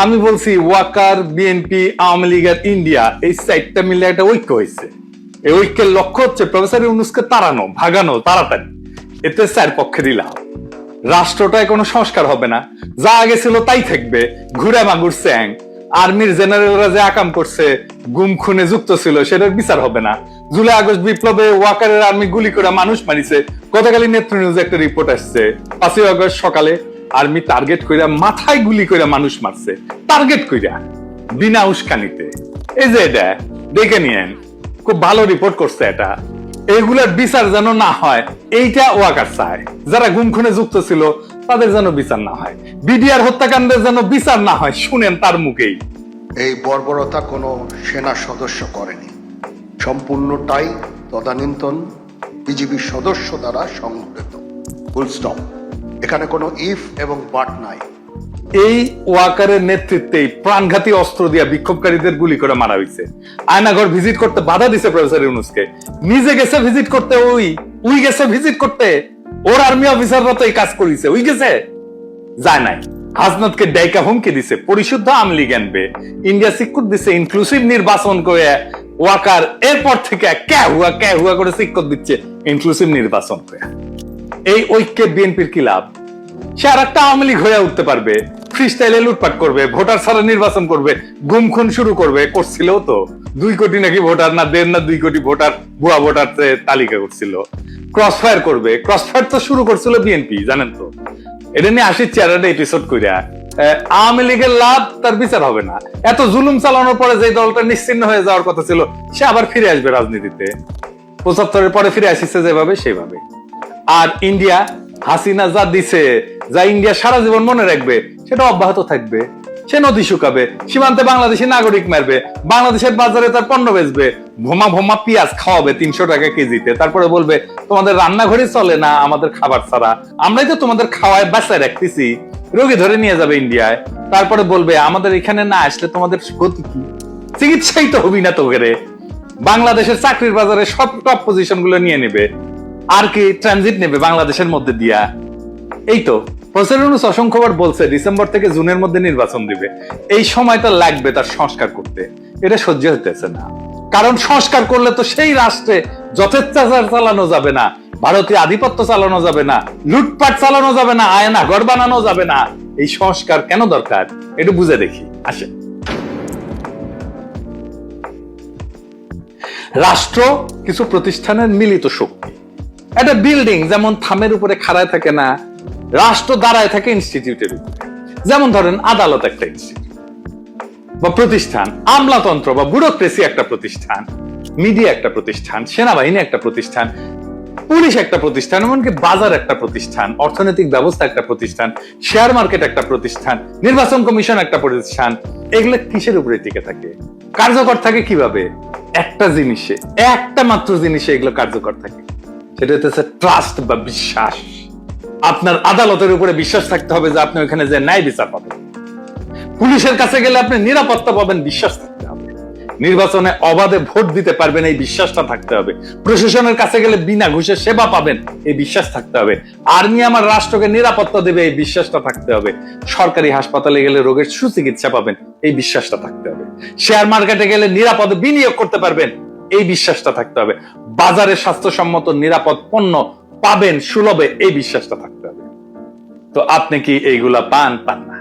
আমি বলছি ওয়াকার, বিএনপি, আওয়ামী লীগ আর ইন্ডিয়া এই চারটা মিলে একটা ঐক্য হয়েছে। এই ঐক্যের লক্ষ্য হচ্ছে প্রফেসর ইউনূসকে তাড়ানো, ভাগানো তাড়াতাড়ি। এতে স্যার পক্ষেরই লাভ। রাষ্ট্রটায় কোনো সংস্কার হবে না, যা আগে ছিল তাই থাকবে, ঘুরে মাগুর স্যাং। আর্মির জেনারেলরা যে আকাম করছে, গুম খুনে যুক্ত ছিল, সেটার বিচার হবে না। জুলাই আগস্ট বিপ্লবে ওয়াকারের আর্মি গুলি করে মানুষ মারিছে। গতকালই নেত্র নিউজে একটা রিপোর্ট আসছে, 5ই আগস্ট সকালে আর্মি টার্গেট কইরা মাথায় গুলি কইরা মানুষ মারছে, টার্গেট কইরা, বিনা উস্কানিতে। এই যে এটা দেখে নিয়েন, খুব ভালো রিপোর্ট করছে এটা। এইগুলার বিচার যেন না হয়, এইটা ওয়াকার চায়। যারা গুম খুনে যুক্ত ছিল তাদের যেন বিচার না হয়, বিডিআর হত্যাকাণ্ডের যেন বিচার না হয়, শুনেন তার মুখেই। এই বর্বরতা কোনো সেনা সদস্য করেনি, সম্পূর্ণটাই তদানীন্তন বিজিবি সদস্য দ্বারা সংঘটিত। Full stop. এখানে কোনো ইফ এবং বাট নাই। এই ওয়াকারের নেতৃত্বেই প্রাণঘাতী অস্ত্র দিয়া বিক্ষোভকারীদের গুলি করে মারা হয়েছে। আয়নাঘর ভিজিট করতে বাধা দিছে প্রফেসর ইউনূসকে। নিজে গেছে ভিজিট করতে, ওই গেছে ভিজিট করতে। ওর আর্মি অফিসাররা তো এই কাজ করেছে, ওই গেছে, যায় নাই। হাসনাতকে ডাইকা হুমকি দিছে, পরিশুদ্ধ আওয়ামী লীগ আনবে। ইন্ডিয়া সিকুট দিছে, ইনক্লুসিভ নির্বাচন করে। ওয়াকার এরপর থেকে কে হুয়া করে সিকুট দিচ্ছে, ইনক্লুসিভ নির্বাচন করে। এই ঐক্যে বিএনপির কি লাভ? সে আর একটা আওয়ামী লীগ হয়ে উঠতে পারবে, ফ্রি স্টাইলে লুটপাট করবে, ভোটার ছাড়া নির্বাচন করবে, গুম খুন শুরু করবে। করছিল তো 2 কোটি নাকি ভোটার, না 1.5 না 2 কোটি ভোটার, ভুয়া ভোটার তালিকা করছিল। ক্রস ফায়ার করবে, ক্রস ফায়ার তো শুরু করছিল বিএনপি, জানেন তো। এটা নিয়ে আসিচ্ছি আর একটা এপিসোড কইরা। আওয়ামী লীগের লাভ, তার বিচার হবে না। এত জুলুম চালানোর পরে যে দলটা নিশ্চিন্ন হয়ে যাওয়ার কথা ছিল, সে আবার ফিরে আসবে রাজনীতিতে। 75-এর পরে ফিরে আসিছে যেভাবে, সেভাবে। আর ইন্ডিয়া, হাসিনা যা দিছে, যা ইন্ডিয়া সারা জীবন মনে রাখবে, সেটা অব্যাহত থাকবে। সে নদী শুকাবে, সীমান্তে বাংলাদেশি নাগরিক মারবে, বাংলাদেশের বাজারে তার পণ্য বেচবে, ভোমা পেঁয়াজ খাওয়াবে 300 টাকা কেজিতে। তারপরে বলবে তোমাদের রান্নাঘরে চলে না আমাদের খাবার ছাড়া, আমরাই তো তোমাদের খাওয়ায় বাঁচায় রাখতেছি। রোগী ধরে নিয়ে যাবে ইন্ডিয়ায়। তারপরে বলবে আমাদের এখানে না আসলে তোমাদের গতি কি? চিকিৎসাই তো হবি না তোকে। বাংলাদেশের চাকরির বাজারে সব টপ পজিশন গুলো নিয়ে নেবে। আর কি ট্রানজিট নেবে বাংলাদেশের মধ্যে দিয়া। এই তো প্রফেসর ইউনূস অসংখ্যবার বলছে ডিসেম্বর থেকে জুনের মধ্যে নির্বাচন দিবে। এই সময়টা লাগবে তার সংস্কার করতে। এটা সহ্য হতেছে না, কারণ সংস্কার করলে তো সেই রাষ্ট্রে যথেচ্ছাচার চালানো যাবে না, ভারতীয় আধিপত্য চালানো যাবে না, লুটপাট চালানো যাবে না, আয়না ঘর বানানো যাবে না। এই সংস্কার কেন দরকার একটু বুঝে দেখি, আসেন। রাষ্ট্র কিছু প্রতিষ্ঠানের মিলিত শক্তি। একটা বিল্ডিং যেমন থামের উপরে খাড়ায় থাকে না, রাষ্ট্র দাঁড়ায় থাকে ইনস্টিটিউটের উপরে। যেমন ধরেন আদালত একটা ইনস্টিটিউট বা প্রতিষ্ঠান, আমলাতন্ত্র বা ব্যুরোক্রেসি একটা প্রতিষ্ঠান, মিডিয়া একটা প্রতিষ্ঠান, সেনাবাহিনী একটা প্রতিষ্ঠান, পুলিশ একটা প্রতিষ্ঠান, এমনকি বাজার একটা প্রতিষ্ঠান, অর্থনৈতিক ব্যবস্থা একটা প্রতিষ্ঠান, শেয়ার মার্কেট একটা প্রতিষ্ঠান, নির্বাচন কমিশন একটা প্রতিষ্ঠান। এগুলো কিসের উপরে টিকে থাকে, কার্যকর থাকে কিভাবে? একটা জিনিসে, একটা মাত্র জিনিসে এগুলো কার্যকর থাকে, সেটা হচ্ছে ট্রাস্ট বা বিশ্বাস। আপনার আদালতের উপরে বিশ্বাস থাকতে হবে যে আপনি ওখানে যে ন্যায় বিচার পাবেন। পুলিশের কাছে গেলে আপনি নিরাপত্তা পাবেন, বিশ্বাস থাকতে হবে। নির্বাচনে অবাধে ভোট দিতে পারবেন, এই বিশ্বাসটা থাকতে হবে। প্রশাসনের কাছে গেলে বিনা ঘুষে সেবা পাবেন, এই বিশ্বাস থাকতে হবে। আর্মি আমার রাষ্ট্রকে নিরাপত্তা দেবে, এই বিশ্বাসটা থাকতে হবে। সরকারি হাসপাতালে গেলে রোগের সুচিকিৎসা পাবেন, এই বিশ্বাসটা থাকতে হবে। শেয়ার মার্কেটে গেলে নিরাপদে বিনিয়োগ করতে পারবেন, এই বিশ্বাসটা থাকতে হবে। বাজারে স্বাস্থ্যসম্মত নিরাপদ পণ্য পাবেন সুলভে, এই বিশ্বাসটা থাকতে হবে। তো আপনি কি এইগুলা পান না?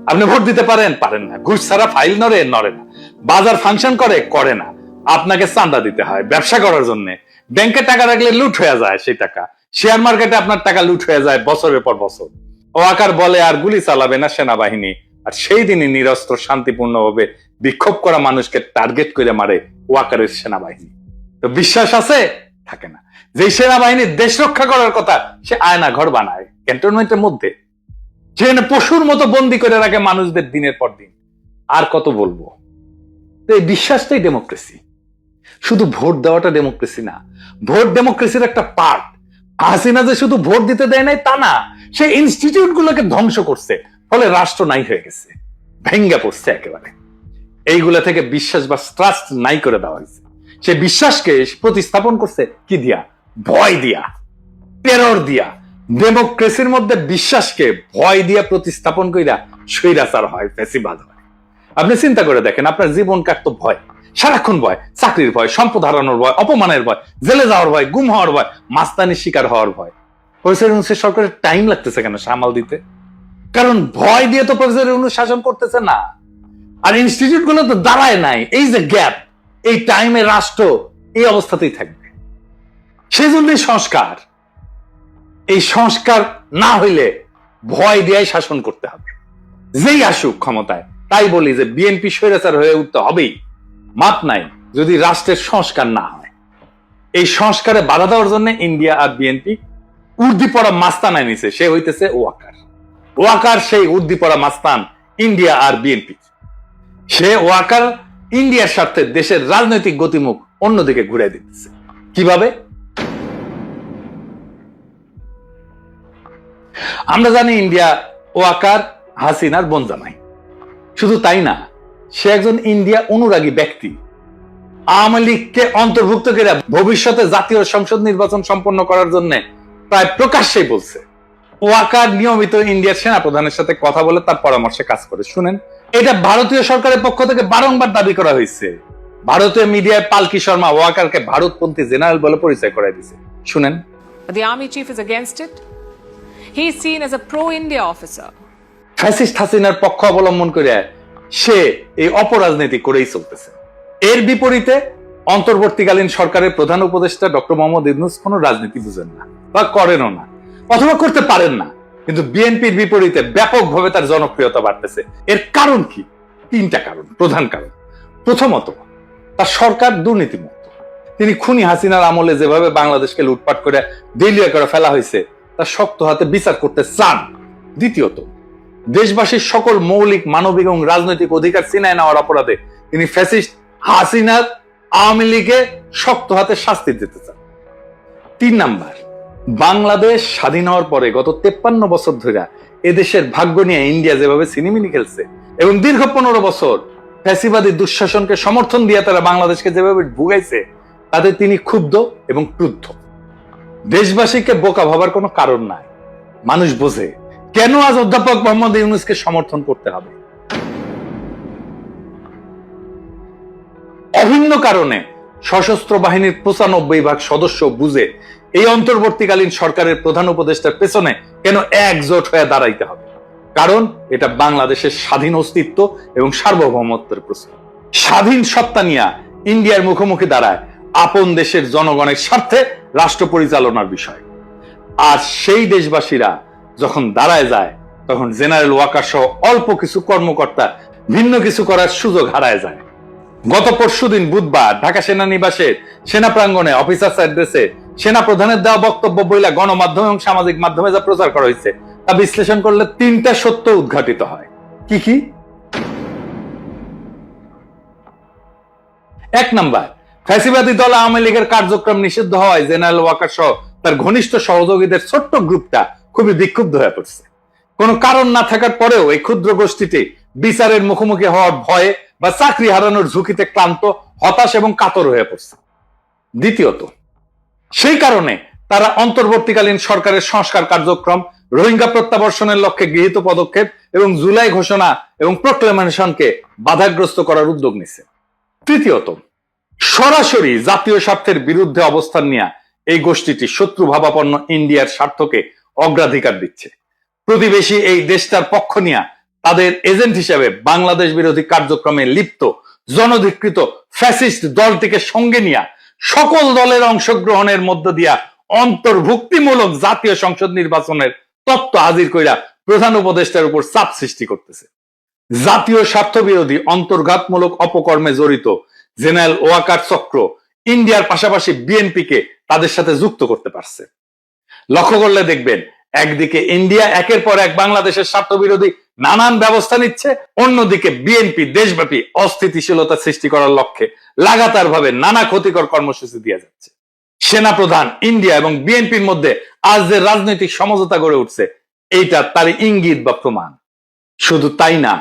আপনি ভোট দিতে পারেন না। ঘুষ ছাড়া ফাইল নড়ে না। বাজার ফাংশন করে না। আপনাকে চাঁদা দিতে হয় ব্যবসা করার জন্য। ব্যাংকে টাকা রাখলে লুট হয়ে যায় সেই টাকা। শেয়ার মার্কেটে আপনার টাকা লুট হয়ে যায় বছরের পর বছর। ওয়াকার বলে আর গুলি চালাবে না সেনাবাহিনী, আর সেই দিনই নিরস্ত্র শান্তিপূর্ণভাবে বিক্ষোভ করা মানুষকে টার্গেট করে মারে ওয়াকারের সেনাবাহিনী। তো বিশ্বাস আছে? থাকে না। যে সেনাবাহিনী দেশ রক্ষা করার কথা, সে আয়না ঘর বানায় ক্যান্টনমেন্টের মধ্যে, যেখানে পশুর মতো বন্দি করে রাখে মানুষদের দিনের পর দিন। আর কত বলবো? এই বিশ্বাসটাই ডেমোক্রেসি। শুধু ভোট দেওয়াটা ডেমোক্রেসি না, ভোট ডেমোক্রেসির একটা পার্ট। হাসিনা যে শুধু ভোট দিতে দেয় নাই তা না, সে ইনস্টিটিউট গুলোকে ধ্বংস করছে, ফলে রাষ্ট্র নাই হয়ে গেছে, ভেঙ্গে পড়ছে একেবারে। এইগুলা থেকে বিশ্বাস বা ট্রাস্ট নাই করে দেওয়া হয়েছে। সে বিশ্বাসকে প্রতিস্থাপন করছে কি দিয়া? ভয় দিয়া, টেরর দিয়া। ডেমোক্রেসির মধ্যে বিশ্বাসকে ভয় দিয়া প্রতিস্থাপন কইরা স্বৈরাচার হয়, ফ্যাসিবাদ হয়। আপনি চিন্তা করে দেখেন, আপনার জীবন কাটতো ভয়, সারাক্ষণ ভয়, চাকরির ভয়, সম্পদ হারানোর ভয়, অপমানের ভয়, জেলে যাওয়ার ভয়, গুম হওয়ার ভয়, মাস্তানির শিকার হওয়ার ভয়। প্রফেসর ইউনূসের সরকারের টাইম লাগতেছে কেন সামাল দিতে? কারণ ভয় দিয়ে তো প্রফেসর ইউনূস শাসন করতেছে না, আর ইনস্টিটিউট গুলো তো দাঁড়ায় নাই। এই যে গ্যাপ, এই টাইমে রাষ্ট্র এই অবস্থাতেই থাকবে। সেই জন্যই সংস্কার। এই সংস্কার না হইলে ভয় দিয়ে শাসন করতে হবে, যেই আসুক ক্ষমতায়। তাই বলি যে বিএনপি স্বৈরাচার হয়ে উঠতে হবেই, মাপ নাই যদি রাষ্ট্রের সংস্কার না হয়। এই সংস্কারে বাধা দেওয়ার জন্য ইন্ডিয়া আর বিএনপি উর্দি পড়া মাস্তান নিছে, সে হইতেছে ওয়াকার। ওয়াকার সেই উর্দি পড়া মাস্তান ইন্ডিয়া আর বিএনপি। সে ওয়াকার ইন্ডিয়ার স্বার্থে দেশের রাজনৈতিক গতিমুখ অন্যদিকে ঘুরে দিতেছে। কিভাবে? আমরা জানি ইন্ডিয়া ওয়াকার হাসিনার বোন জামাই। শুধু তাই না, সে একজন ইন্ডিয়া অনুরাগী ব্যক্তি। আওয়ামী লীগকে অন্তর্ভুক্ত করে ভবিষ্যতে জাতীয় সংসদ নির্বাচন সম্পন্ন করার জন্য প্রায় প্রকাশ্যেই বলছে। ওয়াকার নিয়মিত ইন্ডিয়ার সেনাপ্রধানের সাথে কথা বলে তার পরামর্শে কাজ করে। শুনেন, এটা ভারতীয় সরকারের পক্ষ থেকে বারংবার দাবি করা হয়েছে। ভারতীয় মিডিয়ায় পালকি শর্মা ওয়াকারকে ভারতপন্থী জেনারেল বলে পরিচয় করাই দিয়েছে। শুনেন, The army chief is against it. He is seen as a pro-India officer. Fascist হাসিনার পক্ষ অবলম্বন করে সে এই অপরাজনীতি করেই চলতেছে। এর বিপরীতে অন্তর্বর্তীকালীন সরকারের প্রধান উপদেষ্টা ডক্টর মোহাম্মদ ইউনূস কোনো রাজনীতি বুঝেন না বা করেনও না, অথবা করতে পারেন না। কিন্তু বিএনপির বিপরীতে ব্যাপকভাবে তার জনপ্রিয়তা বাড়তেছে। এর কারণ কি? তিনটা কারণ, প্রধান কারণ। প্রথমত, তার সরকার দুর্নীতিমুক্ত। তিনি খুনি হাসিনার আমলে যেভাবে বাংলাদেশকে লুটপাট করে দেউলিয়া করে ফেলা হয়েছে, তার শক্ত হাতে বিচার করতে চান। দ্বিতীয়ত, দেশবাসীর সকল মৌলিক মানবিক এবং রাজনৈতিক অধিকার ছিনায় নেওয়ার অপরাধে তিনি ফ্যাসিস্ট হাসিনার আওয়ামী লীগে শক্ত হাতে শাস্তি দিতে চান। 3 নাম্বার, বাংলাদেশ স্বাধীন হওয়ার পরে গত 53 বছর ধরে এদেশের ভাগ্য নিয়ে ইন্ডিয়া যেভাবে সিনেমিনি খেলছে এবং দীর্ঘ 15 বছর ফ্যাসিবাদী দুঃশাসনকে সমর্থন দিয়ে তারা বাংলাদেশকে যেভাবে ভুগাইছে, তাতে তিনি ক্ষুব্ধ এবং ক্রুদ্ধ। দেশবাসীকে বোকা ভাবার কোনো কারণ নাই। মানুষ বোঝে কেন আজ অধ্যাপক মোহাম্মদ ইউনূসকে সমর্থন করতে হবে। অভিন্ন কারণে সশস্ত্র বাহিনীর 95% সদস্য বুঝে এই অন্তর্বর্তীকালীন সরকারের প্রধান উপদেষ্টার পেছনে কেন একজোট হয়ে দাঁড়াইতে হবে। কারণ এটা বাংলাদেশের স্বাধীন অস্তিত্ব এবং সার্বভৌমত্বের প্রশ্ন। স্বাধীন সত্তা নিয়ে ইন্ডিয়ার মুখোমুখি দাঁড়ায় আপন দেশের জনগণের স্বার্থে রাষ্ট্র পরিচালনার বিষয়। আর সেই দেশবাসীরা যখন দাঁড়ায় যায়, তখন জেনারেল ওয়াকার সহ অল্প কিছু কর্মকর্তা ভিন্ন কিছু করার সুযোগ হারায় যায়। গত পরশুদিন বুধবার ঢাকা সেনানিবাসের সেনা প্রাঙ্গণে অফিসার্স অ্যাড্রেসে সেনা প্রধানের দেওয়া বক্তব্য বইলা গণমাধ্যম এবং সামাজিক মাধ্যমে যা প্রচার করা হয়েছে, তা বিশ্লেষণ করলে 3টা সত্য উদ্ঘাটিত হয়। কি কি? 1 নাম্বার, ফ্যাসিবাদী দল আওয়ামী লীগের কার্যক্রম নিষিদ্ধ হওয়ায় জেনারেল ওয়াকার সহ তার ঘনিষ্ঠ সহযোগীদের ছোট্ট গ্রুপটা খুবই বিক্ষুব্ধ হয়ে পড়ছে। কোনো কারণ না থাকার পরেও এই ক্ষুদ্র গোষ্ঠীটি বিচারের মুখোমুখি হওয়ার ভয়ে বা চাকরি হারানোর ঝুঁকিতে ক্লান্ত, হতাশ এবং কাতর হয়ে পড়ছে। দ্বিতীয়ত, সেই কারণে তারা অন্তর্বর্তীকালীন সরকারের সংস্কার কার্যক্রম, রোহিঙ্গা প্রত্যাবর্ষণের লক্ষ্যে গৃহীত পদক্ষেপ এবং জুলাই ঘোষণা এবং প্রক্লেমেশনকে বাধাগ্রস্ত করার উদ্যোগ নিছে। তৃতীয়ত, সরাসরি জাতীয় স্বার্থের বিরুদ্ধে অবস্থান নিয়ে এই গোষ্ঠীটি শত্রু ভাবাপন্ন ইন্ডিয়ার স্বার্থকে অগ্রাধিকার দিচ্ছে। প্রতিবেশী এই দেশটার পক্ষ নিয়ে তাদের এজেন্ট হিসেবে বাংলাদেশ বিরোধী কার্যক্রমে লিপ্ত জনধিকৃত ফ্যাসিস্ট দলটিকে সঙ্গে নিয়ে সকল দলের অংশগ্রহণের মধ্য দিয়া অন্তর্ভুক্তিমূলক জাতীয় সংসদ নির্বাচনের তত্ত্ব হাজির কইরা প্রধান উপদেষ্টার উপর চাপ সৃষ্টি করতেছে। জাতীয় স্বার্থ বিরোধী অন্তর্ঘাতমূলক অপকর্মে জড়িত জেনারেল ওয়াকার চক্র ইন্ডিয়ার পাশাপাশি বিএনপিকে তাদের সাথে যুক্ত করতে পারছে। লক্ষ্য করলে দেখবেন, একদিকে ইন্ডিয়া একের পর এক বাংলাদেশের স্বার্থ বিরোধী নানান ব্যবস্থা নিচ্ছে, অন্যদিকে বিএনপি দেশব্যাপী অস্থিতিশীলতা সৃষ্টি করার লক্ষ্যে লাগাতার ভাবে নানা ক্ষতিকর কর্মসূচি দিয়ে যাচ্ছে। সেনাপ্রধান, ইন্ডিয়া এবং বিএনপির মধ্যে আজ যে রাজনৈতিক সমঝোতা গড়ে উঠছে, এইটা তার ইঙ্গিত বা প্রমাণ। শুধু তাই না,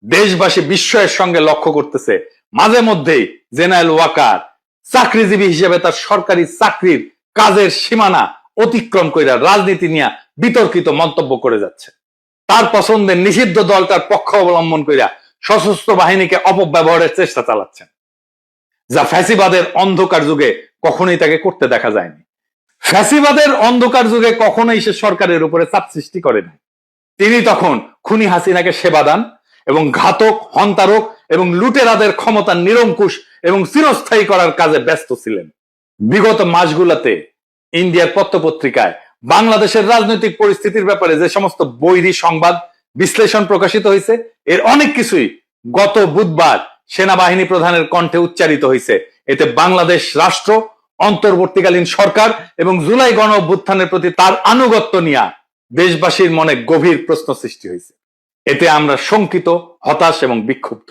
দেশবাসী বিস্ময়ের সঙ্গে লক্ষ্য করতেছে মাঝে মধ্যেই জেনারেল ওয়াকার চাকরিজীবী হিসেবে তার সরকারি চাকরির কাজের সীমানা অতিক্রম কইরা রাজনীতি নিয়ে বিতর্কিত মন্তব্য করে যাচ্ছে। তার পছন্দের নিষিদ্ধ দলটার পক্ষ অবলম্বন কইরা সশস্ত্র বাহিনীকে অপব্যবহারের চেষ্টা চালাচ্ছেন, যা ফ্যাসিবাদের অন্ধকার যুগে কখনোই তাকে করতে দেখা যায়নি। ফ্যাসিবাদের অন্ধকার যুগে কখনোই সে সরকারের উপরে চাপ সৃষ্টি করে নাই। তিনি তখন খুনি হাসিনাকে সেবা দান এবং ঘাতক, হন্তারক এবং লুটেরাদের ক্ষমতা নিরঙ্কুশ এবং চিরস্থায়ী করার কাজে ব্যস্ত ছিলেন। বিগত মাসগুলোতে ইন্ডিয়ার পত্রপত্রিকায় বাংলাদেশের রাজনৈতিক পরিস্থিতির ব্যাপারে যে সমস্ত বৈরী সংবাদ বিশ্লেষণ প্রকাশিত হয়েছে, এর অনেক কিছুই গত বুধবার সেনাবাহিনী প্রধানের কণ্ঠে উচ্চারিত হয়েছে। এতে বাংলাদেশ রাষ্ট্র, অন্তর্বর্তীকালীন সরকার এবং জুলাই গণ অভ্যুত্থানের প্রতি তার আনুগত্য নিয়ে দেশবাসীর মনে গভীর প্রশ্ন সৃষ্টি হয়েছে। এতে আমরা শঙ্কিত, হতাশ এবং বিক্ষুব্ধ।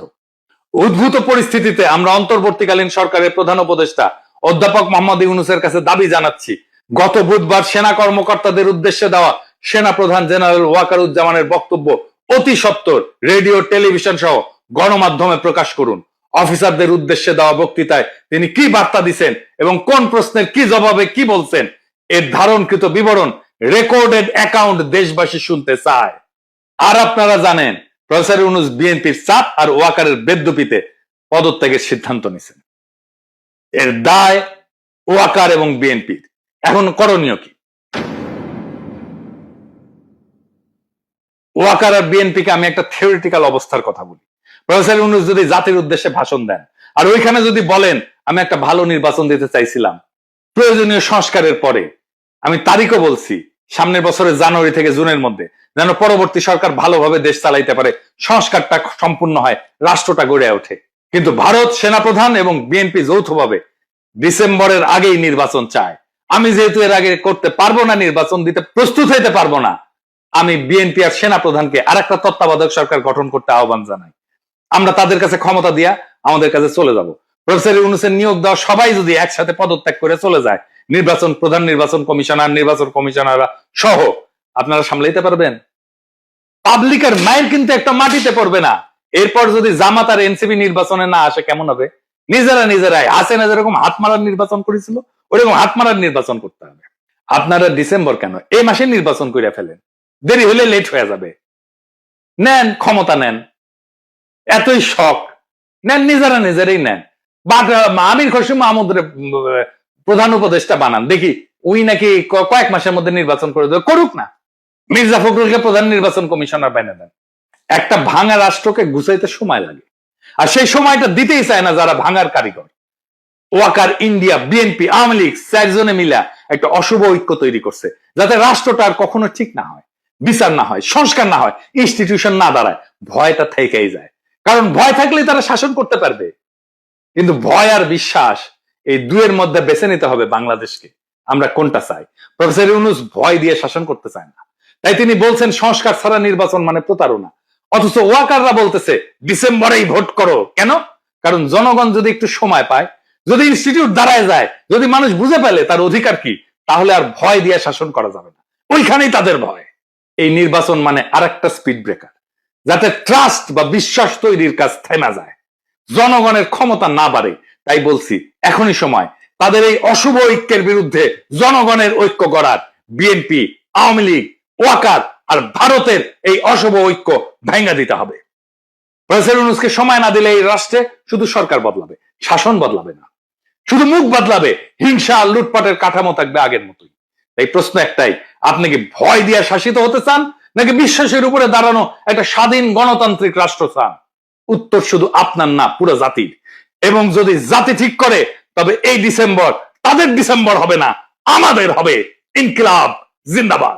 উদ্ভূত পরিস্থিতিতে আমরা অন্তর্বর্তীকালীন সরকারের প্রধান উপদেষ্টা অধ্যাপক মোহাম্মদ ইউনূসের কাছে দাবি জানাচ্ছি, গত বুধবার সেনা কর্মকর্তাদের উদ্দেশ্যে দেওয়া সেনা প্রধান জেনারেল ওয়াকারুজ্জামানের বক্তব্য অতি সত্বর রেডিও, টেলিভিশন সহ গণমাধ্যমে প্রকাশ করুন। অফিসারদের উদ্দেশ্যে দেওয়া বক্তৃতায় তিনি কি বার্তা দিচ্ছেন এবং কোন প্রশ্নের কি জবাবে কি বলছেন, এর ধারণকৃত বিবরণ, রেকর্ডেড অ্যাকাউন্ট দেশবাসী শুনতে চায়। আর আপনারা জানেন প্রফেসর ইউনূস বিএনপির চাপ আর ওয়াকারের বেদ্যুপিতে পদত্যাগের সিদ্ধান্ত নিয়েছেন। এর দায় ওয়াকার এবং বিএনপির। এখন করণীয় কি? ওয়াকার আর বিএনপিকে আমি একটা থিওরিটিক্যাল অবস্থার কথা বলি। প্রফেসর ইউনূস যদি জাতির উদ্দেশ্যে ভাষণ দেন আর ওইখানে যদি বলেন আমি একটা ভালো নির্বাচন দিতে চাইছিলাম প্রয়োজনীয় সংস্কারের পরে, আমি তারিখও বলছি সামনের বছরের জানুয়ারি থেকে জুনের মধ্যে, যেন পরবর্তী সরকার ভালোভাবে দেশ চালাইতে পারে, সংস্কারটা সম্পূর্ণ হয়, রাষ্ট্রটা গড়ে ওঠে। কিন্তু ভারত সেনাপ্রধান এবং বিএনপি যৌথভাবে ডিসেম্বরের আগেই নির্বাচন চায়। আমি যেহেতু এর আগে করতে পারবো না, নির্বাচন দিতে প্রস্তুত হইতে পারবো না, আমি বিএনপি আর সেনাপ্রধানকে আর একটা তত্ত্বাবধায়ক সরকার গঠন করতে আহ্বান জানাই। আমরা তাদের কাছে ক্ষমতা দিয়া আমাদের কাছে চলে যাব। প্রফেসর ইউনূসের নিয়োগ দেওয়া সবাই যদি একসাথে পদত্যাগ করে চলে যায়, নির্বাচন প্রধান, নির্বাচন কমিশনার, নির্বাচন কমিশনাররা সহ, আপনারা সামলাইতে পারবেন? পাবলিকের মাইন্ড কিন্তু একটা মাটিতে পড়বে না। এরপর যদি জামাত আর এনসিপি নির্বাচনে না আসে কেমন হবে? নিজেরাই হাসিনা যেরকম হাত মারার নির্বাচন করেছিল ওরকম হাত মারার নির্বাচন করতে হবে। আপনারা ডিসেম্বর কেন, এই মাসে নির্বাচন করে ফেলেন, দেরি হলে লেট হয়ে যাবে। নেন ক্ষমতা, নেন, এতই শখ নেন, নিজেরাই নেন। আমির খসরু মাহমুদের প্রধান উপদেষ্টা বানান, দেখি উই নাকি কয়েক মাসের মধ্যে নির্বাচন করে দেবে, করুক না। মির্জা ফখরুলকে প্রধান নির্বাচন কমিশনার বানিয়ে দেন। একটা ভাঙা রাষ্ট্রকে গুছাইতে সময় লাগে, আর সেই সময়টা দিতেই চায় না যারা ভাঙার কারিগর। ওয়াকার, ইন্ডিয়া, বিএনপি, আওয়ামী লীগ চারজনে মিলা একটা অশুভ ঐক্য তৈরি করছে, যাতে রাষ্ট্রটা আর কখনো ঠিক না হয়, বিচার না হয়, সংস্কার না হয়, ইনস্টিটিউশন না দাঁড়ায়। ভয়টা থেকেই যায়, কারণ ভয় থাকলে তারা শাসন করতে পারবে। কিন্তু ভয় আর বিশ্বাস, এই দুয়ের মধ্যে বেছে নিতে হবে বাংলাদেশকে, আমরা কোনটা চাই। প্রফেসর ইউনূস ভয় দিয়ে শাসন করতে চায় না, তাই তিনি বলছেন সংস্কার ছাড়া নির্বাচন মানে প্রতারণা। অথচ ওয়াকাররা বলতেছে ডিসেম্বরেই ভোট করো। কেন? কারণ জনগণ যদি একটু সময় পায়, যদি ইনস্টিটিউট দাঁড়ায় যায়, যদি মানুষ বুঝে পেলে তার অধিকার কি, তাহলে আর ভয় দিয়ে শাসন করা যাবে না। ওইখানেই তাদের ভয়। এই নির্বাচন মানে আরেকটা স্পিড ব্রেকার, যাতে ট্রাস্ট বা বিশ্বাস তৈরির কাজ থেমে যায়, জনগণের ক্ষমতা না বাড়ে। তাই বলছি এখনই সময় তাদের এই অশুভ ঐক্যের বিরুদ্ধে জনগণের ঐক্য গড়ার। বিএনপি, আওয়ামী লীগ, ওয়াকার আর ভারতের এই অশুভ ঐক্য ভেঙে দিতে হবে। প্রফেসর ইউনূসকে সময় না দিলে এই রাষ্ট্রে শুধু সরকার বদলাবে, শাসন বদলাবে না, শুধু মুখ বদলাবে, হিংসা আর লুটপাটের কাঠামো থাকবে আগের মতোই। তাই প্রশ্ন একটাই, আপনি কি ভয় দিয়ে শাসিত হতে চান, নাকি বিশ্বাসের উপরে দাঁড়ানো একটা স্বাধীন গণতান্ত্রিক রাষ্ট্র চান? উত্তর শুধু আপনার না, পুরো জাতির। এবং যদি জাতি ঠিক করে, তবে এই ডিসেম্বর তাদের ডিসেম্বর হবে না, আমাদের হবে। ইনকিলাব জিন্দাবাদ।